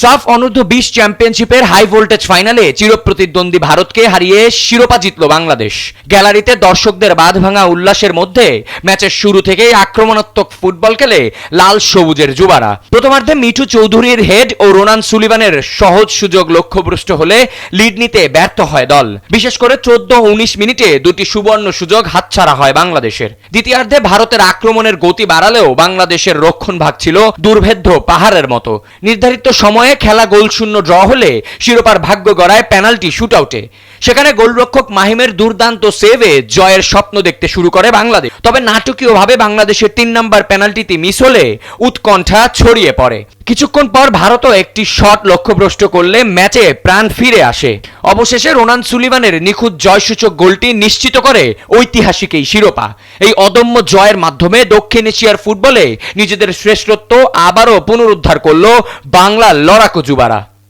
সাফ অনূর্ধ্ব 20 চ্যাম্পিয়নশিপের হাই ভোল্টেজ ফাইনালে চিরপ্রতিদ্বন্দ্বী ভারতকে হারিয়ে শিরোপা জিতল বাংলাদেশ। গ্যালারিতে দর্শকদের বাঁধভাঙা উল্লাসের মধ্যে ম্যাচের শুরু থেকেই আক্রমণাত্মক ফুটবল খেলে লাল সবুজের যুবারা। প্রথমার্ধে মিঠু চৌধুরীর হেড ও রোনান সুলিভানের সহজ সুযোগ লক্ষ্যভ্রষ্ট হলে লিড নিতে ব্যর্থ হয় দল। বিশেষ করে 14-19 মিনিটে দুটি সুবর্ণ সুযোগ হাতছাড়া হয় বাংলাদেশের। দ্বিতীয়ার্ধে ভারতের আক্রমণের গতি বাড়ালেও বাংলাদেশের রক্ষণভাগ ছিল দুর্ভেদ্য পাহাড়ের মতো। নির্ধারিত সময়ে খেলা গোলশূন্য ড্র হলে শিরোপার ভাগ্য গড়ায় পেনাল্টি শুটআউটে। সেখানে গোলরক্ষক মাহিমের দুর্দান্ত সেভে জয়ের স্বপ্ন দেখতে শুরু করে বাংলাদেশ। তবে নাটকীয়ভাবে বাংলাদেশের 3 নম্বর পেনাল্টিটি মিস হলে উৎকণ্ঠা ছড়িয়ে পড়ে। কিছুক্ষণ পর ভারতও একটি শট লক্ষ্যভ্রষ্ট করলে ম্যাচে প্রাণ ফিরে আসে। অবশেষে রোনান সুলিভানের নিখুঁত জয়সূচক গোলটি নিশ্চিত করে ঐতিহাসিক এই শিরোপা। এই অদম্য জয়ের মাধ্যমে দক্ষিণ এশিয়ার ফুটবলে নিজেদের শ্রেষ্ঠত্ব আবারও পুনরুদ্ধার করল বাংলার লড়াকু যুবারা।